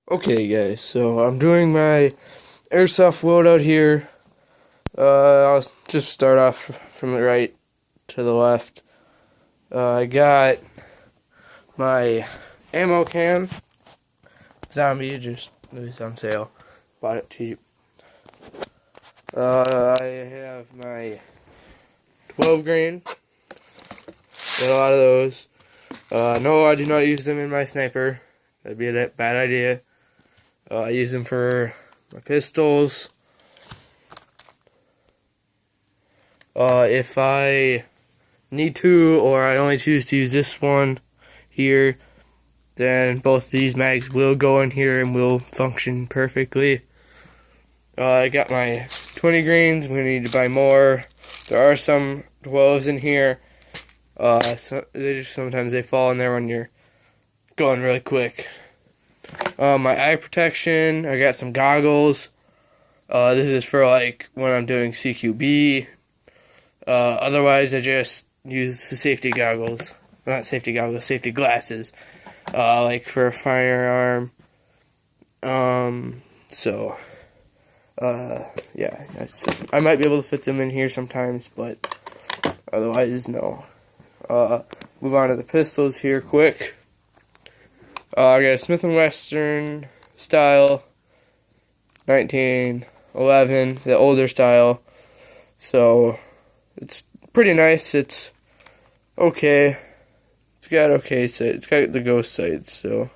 Okay, guys, so I'm doing my Airsoft Load Out here. I'll just start off from the right to the left. I got my ammo can. Zombie, just it was on sale. Bought it cheap. I have my 12 grain. Got a lot of those. No, I do not use them in my sniper. That'd be a bad idea. I use them for my pistols. If I need to, or I only choose to use this one here, then both these mags will go in here and will function perfectly. I got my 20 grains. I'm going to need to buy more. There are some 12s in here. Sometimes they fall in there when you're going really quick. My eye protection. I got some goggles. This is for like when I'm doing CQB. Otherwise, I just use the safety goggles. Not safety goggles, safety glasses. Like for a firearm. Yeah. I might be able to fit them in here sometimes, but otherwise, no. Move on to the pistols here quick. I got a Smith & Wesson style, 1911, the older style. So, it's pretty nice. It's okay. It's got okay sights. It's got the ghost sights, so.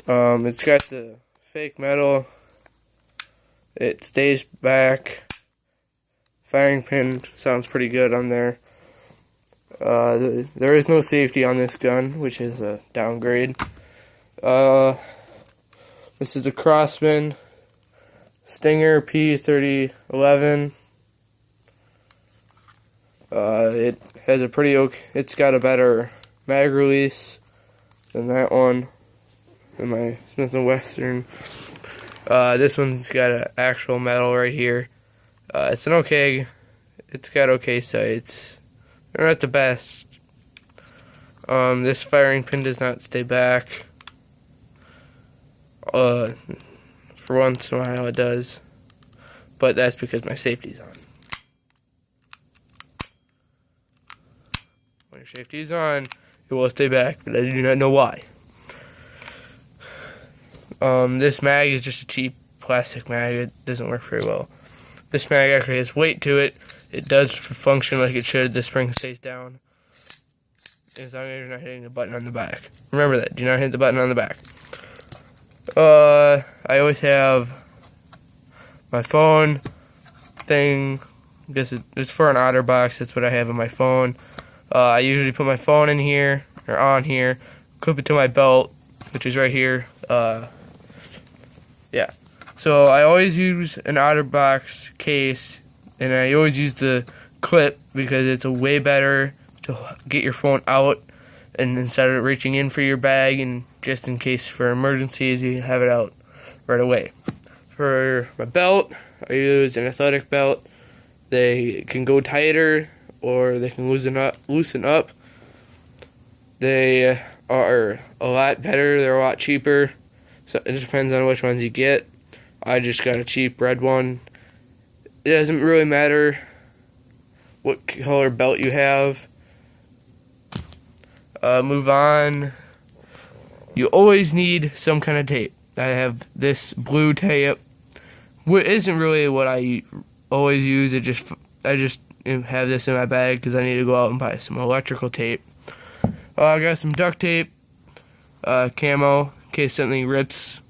It's got the fake metal. It stays back. Firing pin sounds pretty good on there. There is no safety on this gun, which is a downgrade. This is the Crossman Stinger P3011. It has a pretty okay. It's got a better mag release than that one, than my Smith & Wesson. This one's got an actual metal right here. It's got okay sights. They're not the best. This firing pin does not stay back. For once in a while it does. But that's because my safety's on. When your safety's on, it will stay back, but I do not know why. This mag is just a cheap plastic mag. It doesn't work very well. This mag actually has weight to it. It does function like it should. The spring stays down as long as you're not hitting the button on the back. Remember that. Do not hit the button on the back. I always have my phone thing. It's for an OtterBox. That's what I have in my phone. I usually put my phone in here, or on here, clip it to my belt, which is right here. Yeah. So I always use an OtterBox case, and I always use the clip because it's a way better to get your phone out, and instead of reaching in for your bag, and just in case for emergencies, you have it out right away. For my belt, I use an athletic belt. They can go tighter, or they can loosen up. They are a lot better. They're a lot cheaper. So it depends on which ones you get. I just got a cheap red one. It doesn't really matter what color belt you have. Move on. You always need some kind of tape. I have this blue tape. What isn't really what I always use. I just have this in my bag because I need to go out and buy some electrical tape. I got some duct tape, camo, in case something rips,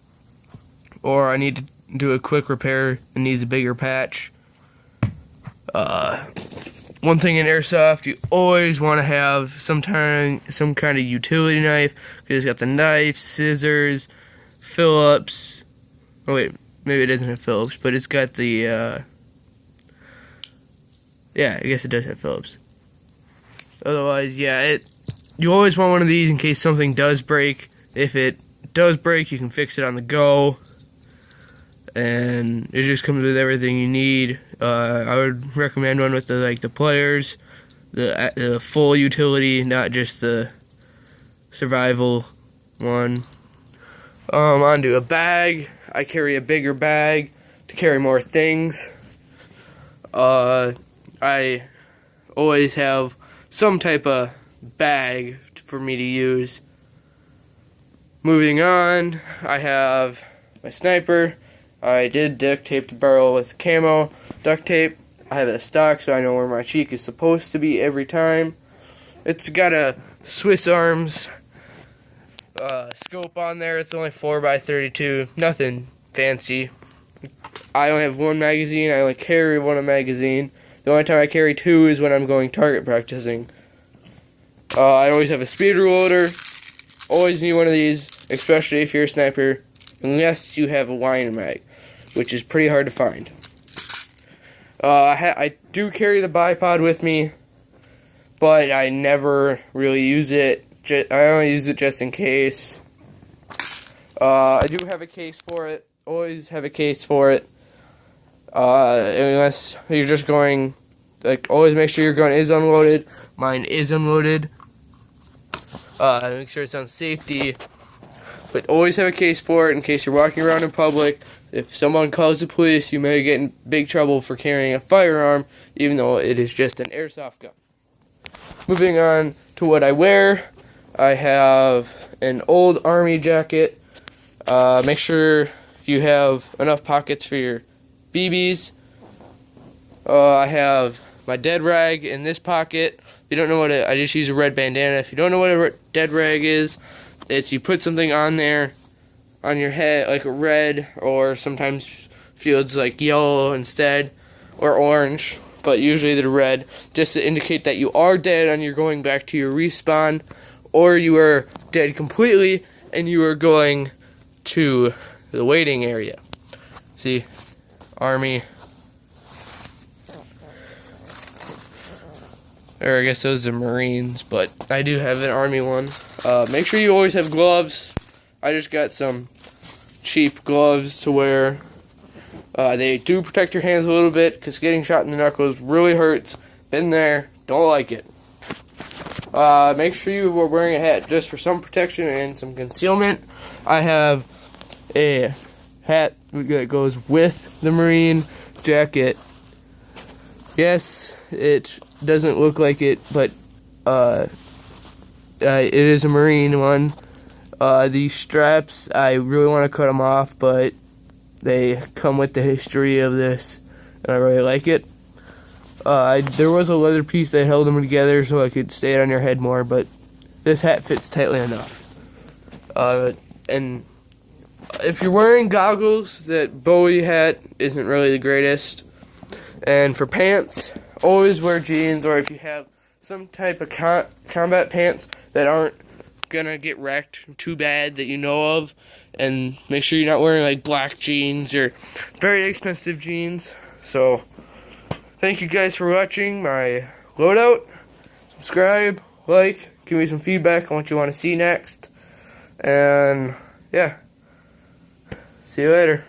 or I need to do a quick repair and needs a bigger patch. One thing in Airsoft, you always want to have some kind of utility knife, because it's got the knife, scissors, Phillips. Oh wait, maybe it doesn't have Phillips, but it's got the, yeah, I guess it does have Phillips. Otherwise, yeah, you always want one of these in case something does break. If it does break, you can fix it on the go. And it just comes with everything you need. I would recommend one with the players, the full utility, not just the survival one. Onto a bag. I carry a bigger bag to carry more things. I always have some type of bag for me to use. Moving on, I have my sniper. I did duct tape the barrel with camo duct tape. I have it stock so I know where my cheek is supposed to be every time. It's got a Swiss Arms scope on there. It's only 4x32, nothing fancy. I only have one magazine. I only carry one magazine. The only time I carry two is when I'm going target practicing. I always have a speeder loader. Always need one of these, especially if you're a sniper, unless you have a line mag, which is pretty hard to find. I do carry the bipod with me, but I never really use it. I only use it just in case. I do have a case for it. Always have a case for it. Unless you're just going, like, always make sure your gun is unloaded. Mine is unloaded. Make sure it's on safety. But always have a case for it in case you're walking around in public. If someone calls the police, you may get in big trouble for carrying a firearm, even though it is just an airsoft gun. Moving on to what I wear. I have an old army jacket. Make sure you have enough pockets for your BBs. I have my dead rag in this pocket. If you don't know what I just use a red bandana. If you don't know what a dead rag is, it's you put something on there on your head, like a red, or sometimes fields like yellow instead, or orange, but usually they're red, just to indicate that you are dead and you're going back to your respawn, or you are dead completely and you are going to the waiting area. See, Army. Or I guess those are Marines, but I do have an Army one. Make sure you always have gloves. I just got some cheap gloves to wear. They do protect your hands a little bit, because getting shot in the knuckles really hurts. Been there, don't like it. Make sure you are wearing a hat just for some protection and some concealment. I have a hat that goes with the Marine jacket. Yes, it doesn't look like it, but it is a Marine one. These straps, I really want to cut them off, but they come with the history of this, and I really like it. There was a leather piece that held them together so I could stay it on your head more, but this hat fits tightly enough. And if you're wearing goggles, that Bowie hat isn't really the greatest. And for pants, always wear jeans, or if you have some type of combat pants that aren't gonna get wrecked too bad that you know of, and make sure you're not wearing like black jeans or very expensive jeans. So thank you guys for watching my loadout. Subscribe, like, give me some feedback on what you want to see next, and yeah, see you later.